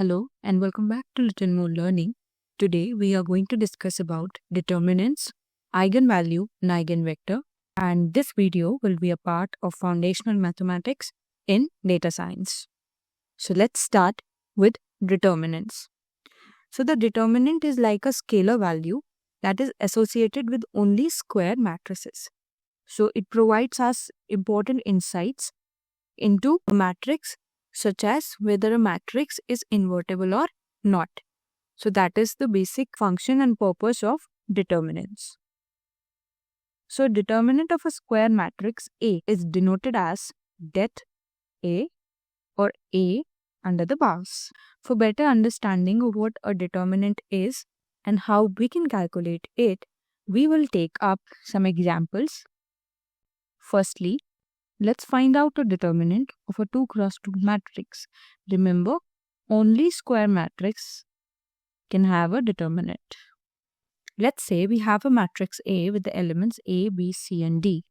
Hello and welcome back to Little More Learning. Today we are going to discuss about determinants, eigenvalue and eigenvector, and this video will be a part of foundational mathematics in data science. So let's start with determinants. So the determinant is like a scalar value that is associated with only square matrices. So it provides us important insights into a matrix, such as whether a matrix is invertible or not. So that is the basic function and purpose of determinants. So determinant of a square matrix A is denoted as det A or A under the bars. For better understanding of what a determinant is and how we can calculate it, we will take up some examples. Firstly, let's find out a determinant of a 2 cross 2 matrix. Remember, only square matrix can have a determinant. Let's say we have a matrix A with the elements A, B, C and D.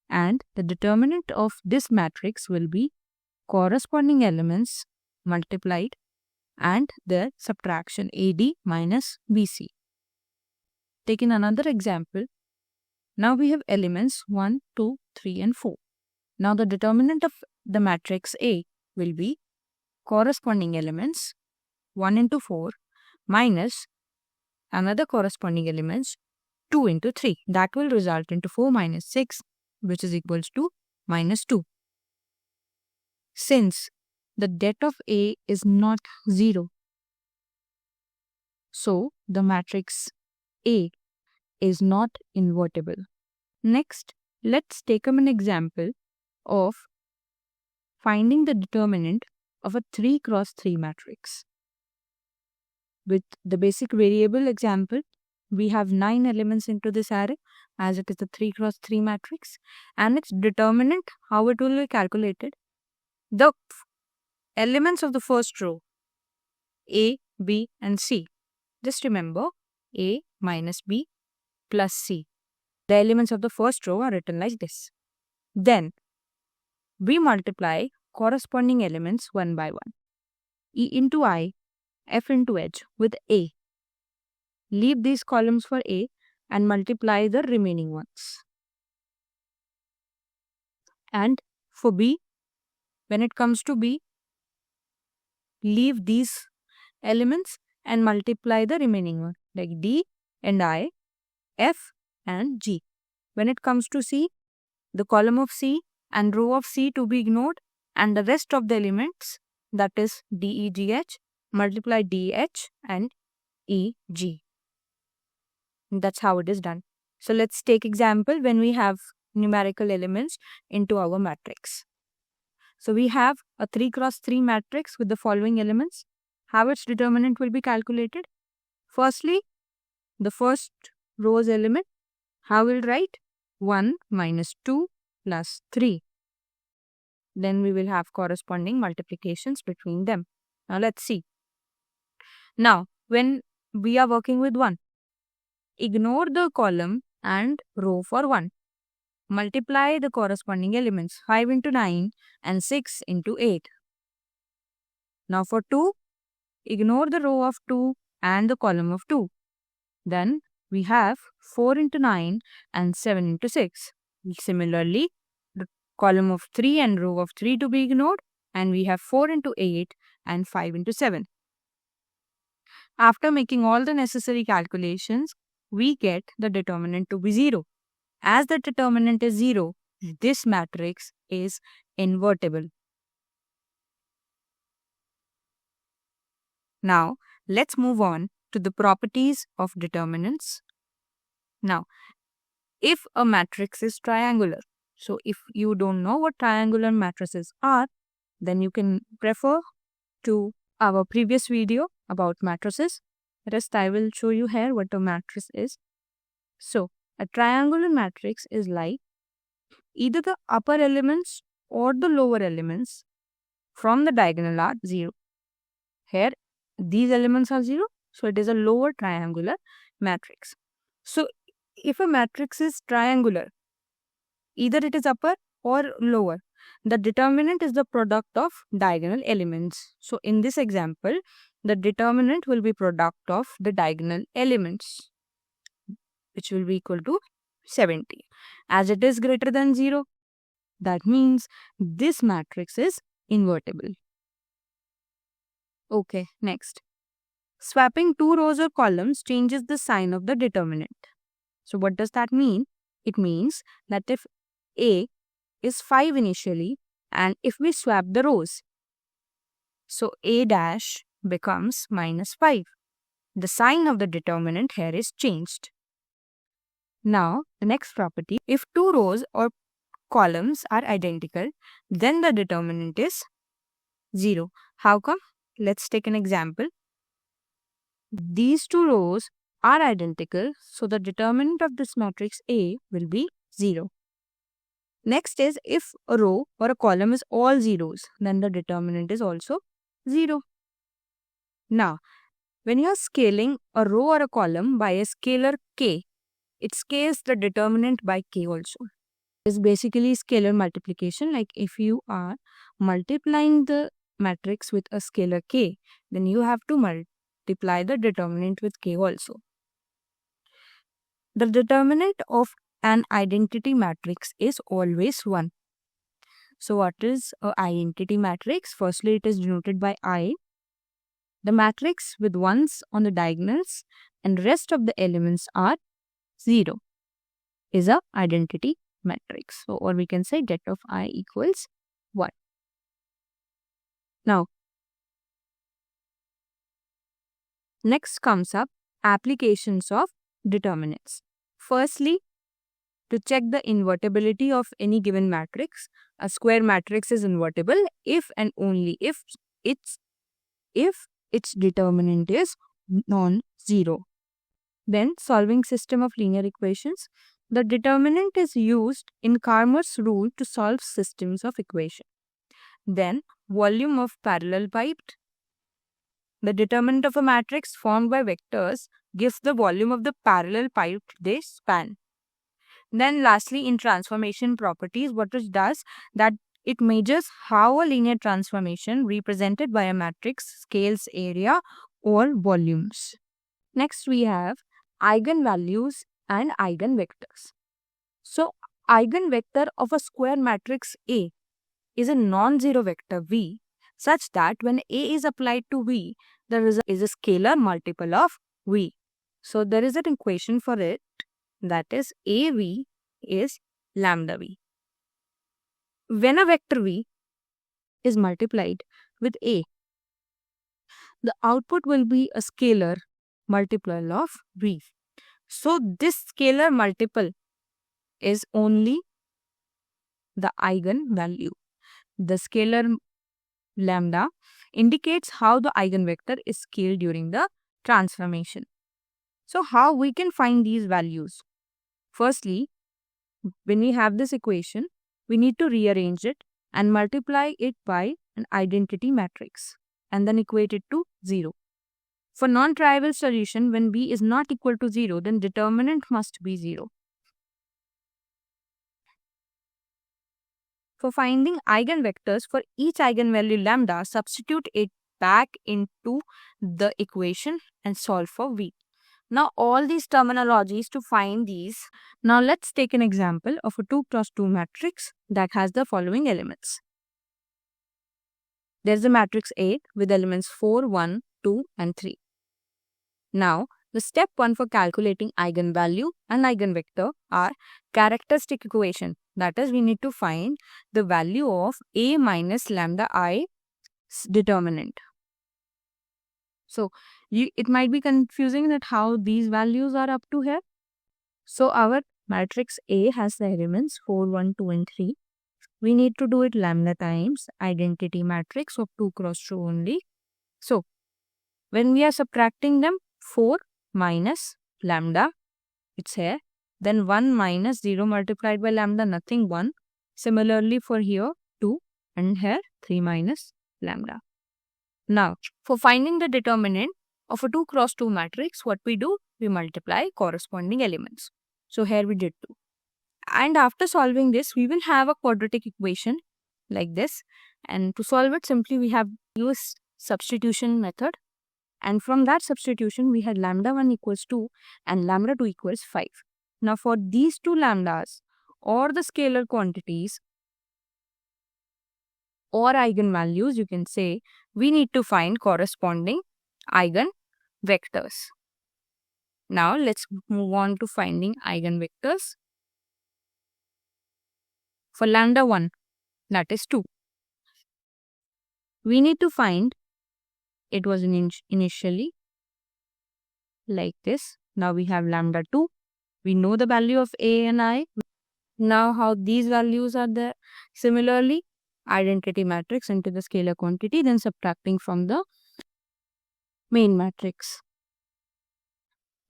And the determinant of this matrix will be corresponding elements multiplied and their subtraction AD minus BC. Taking another example, now we have elements 1, 2, 3 and 4. Now the determinant of the matrix A will be corresponding elements 1 into 4 minus another corresponding elements 2 into 3. That will result into 4 minus 6, which is equals to minus 2. Since the det of A is not 0, so the matrix A is not invertible. Next, let's take up an example of finding the determinant of a 3 cross 3 matrix. With the basic variable example, we have 9 elements into this array as it is a 3 cross 3 matrix, and its determinant, how it will be calculated. The elements of the first row, A, B and C. Just remember, A minus B plus C. The elements of the first row are written like this. Then we multiply corresponding elements one by one. E into I, F into H with A. Leave these columns for A and multiply the remaining ones. And for B, when it comes to B, leave these elements and multiply the remaining one, like D and I, F and G. When it comes to C, the column of C and row of C to be ignored, and the rest of the elements, that is D, E, G, H, multiply D, H and E, G. That's how it is done. So let's take example when we have numerical elements into our matrix. So we have a 3 cross 3 matrix with the following elements. How its determinant will be calculated? Firstly, the first row's element, how we'll write? 1 minus 2 plus 3. Then we will have corresponding multiplications between them. Now let's see. Now, when we are working with 1, ignore the column and row for 1. Multiply the corresponding elements 5 into 9 and 6 into 8. Now for 2, ignore the row of 2 and the column of 2. Then we have 4 into 9 and 7 into 6. Similarly, the column of 3 and row of 3 to be ignored, and we have 4 into 8 and 5 into 7. After making all the necessary calculations, we get the determinant to be 0. As the determinant is 0, this matrix is invertible. Now, let's move on to the properties of determinants. Now, if a matrix is triangular, so if you don't know what triangular matrices are, then you can refer to our previous video about matrices. Rest I will show you here what a matrix is. So, a triangular matrix is like either the upper elements or the lower elements from the diagonal are 0. Here, these elements are 0, so it is a lower triangular matrix. So, if a matrix is triangular, either it is upper or lower, the determinant is the product of diagonal elements. So, in this example, the determinant will be product of the diagonal elements, which will be equal to 70. As it is greater than 0, that means this matrix is invertible. Okay, next. Swapping two rows or columns changes the sign of the determinant. So what does that mean? It means that if A is 5 initially and if we swap the rows, so A dash becomes minus 5. The sign of the determinant here is changed. Now, the next property, if two rows or columns are identical, then the determinant is 0. How come? Let's take an example. These two rows are identical, so the determinant of this matrix A will be 0. Next is, if a row or a column is all zeros, then the determinant is also 0. Now, when you are scaling a row or a column by a scalar k, it scales the determinant by k also. It's basically scalar multiplication. Like if you are multiplying the matrix with a scalar k, then you have to multiply the determinant with k also. The determinant of an identity matrix is always 1. So what is an identity matrix? Firstly, it is denoted by I. The matrix with 1s on the diagonals and rest of the elements are 0 is a identity matrix. So, or we can say det of I equals 1. Now, next comes up applications of determinants. Firstly, to check the invertibility of any given matrix, a square matrix is invertible if and only if its determinant is non-zero. Then, solving system of linear equations. The determinant is used in Cramer's rule to solve systems of equation. Then, volume of parallel piped. The determinant of a matrix formed by vectors gives the volume of the parallel pipe they span. Then lastly, in transformation properties, what it does, that it measures how a linear transformation represented by a matrix scales area or volumes. Next we have eigenvalues and eigenvectors. So, eigenvector of a square matrix A is a non-zero vector V such that when A is applied to V, the result is a scalar multiple of V. So, there is an equation for it, that is AV is lambda V. When a vector V is multiplied with A, the output will be a scalar multiple of V. So, this scalar multiple is only the eigenvalue. The scalar lambda indicates how the eigenvector is scaled during the transformation. So, how we can find these values? Firstly, when we have this equation, we need to rearrange it and multiply it by an identity matrix and then equate it to 0. For non-trivial solution, when B is not equal to 0, then determinant must be 0. For finding eigenvectors for each eigenvalue lambda, substitute it back into the equation and solve for V. Now, all these terminologies to find these. Now, let's take an example of a 2 cross 2 matrix that has the following elements. There's a matrix A with elements 4, 1, 2 and 3. Now, the step 1 for calculating eigenvalue and eigenvector are characteristic equation. That is, we need to find the value of A minus lambda I determinant. So, it might be confusing that how these values are up to here. So, our matrix A has the elements 4, 1, 2 and 3. We need to do it lambda times identity matrix of 2 cross 2 only. So, when we are subtracting them, 4 minus lambda, it's here. Then 1 minus 0 multiplied by lambda, nothing, 1. Similarly for here, 2 and here 3 minus lambda. Now, for finding the determinant of a 2 cross 2 matrix, what we do? We multiply corresponding elements. So, here we did 2. And after solving this, we will have a quadratic equation like this. And to solve it, simply we have used substitution method. And from that substitution, we had lambda 1 equals 2 and lambda 2 equals 5. Now for these two lambdas or the scalar quantities or eigenvalues, you can say we need to find corresponding eigenvectors. Now let's move on to finding eigenvectors. For lambda 1, that is 2. We need to find, it was initially like this. Now we have lambda 2. We know the value of A and I. Now how these values are there. Similarly, identity matrix into the scalar quantity, then subtracting from the main matrix.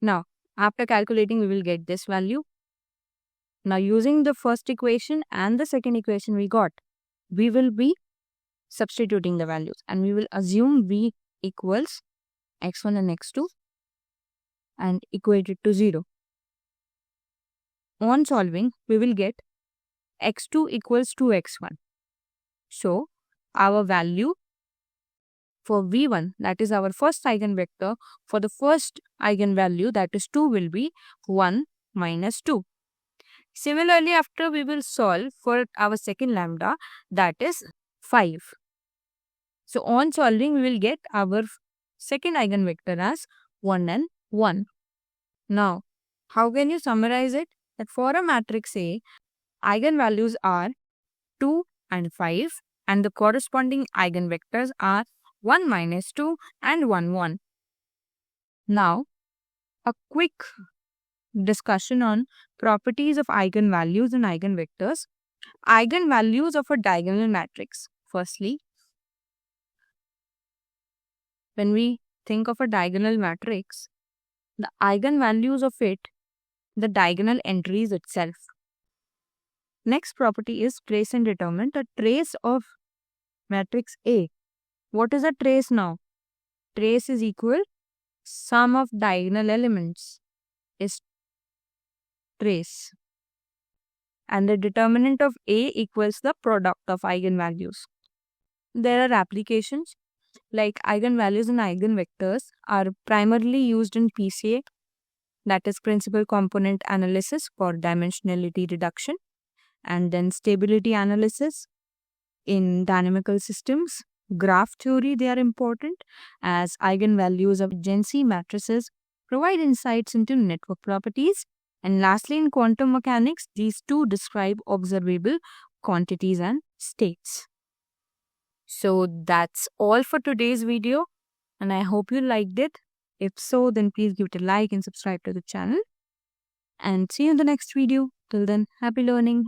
Now, after calculating, we will get this value. Now, using the first equation and the second equation we got, we will be substituting the values and we will assume V equals x1 and x2 and equate it to 0. On solving, we will get x2 equals 2x1. So, our value for V1, that is our first eigenvector, for the first eigenvalue, that is 2, will be 1 minus 2. Similarly, after we will solve for our second lambda, that is 5. So, on solving, we will get our second eigenvector as 1 and 1. Now, how can you summarize it? That for a matrix A, eigenvalues are 2 and 5 and the corresponding eigenvectors are 1 minus 2 and 1, 1. Now, a quick discussion on properties of eigenvalues and eigenvectors. Eigenvalues of a diagonal matrix. Firstly, when we think of a diagonal matrix, the eigenvalues of it, the diagonal entries itself. Next property is trace and determinant. A trace of matrix A. What is a trace now? Trace is equal sum of diagonal elements is trace. And the determinant of A equals the product of eigenvalues. There are applications like eigenvalues and eigenvectors are primarily used in PCA, that is principal component analysis for dimensionality reduction, and then stability analysis in dynamical systems. Graph theory, they are important as eigenvalues of agency matrices provide insights into network properties. And lastly, in quantum mechanics, these two describe observable quantities and states. So that's all for today's video and I hope you liked it. If so, then please give it a like and subscribe to the channel. And see you in the next video. Till then, happy learning.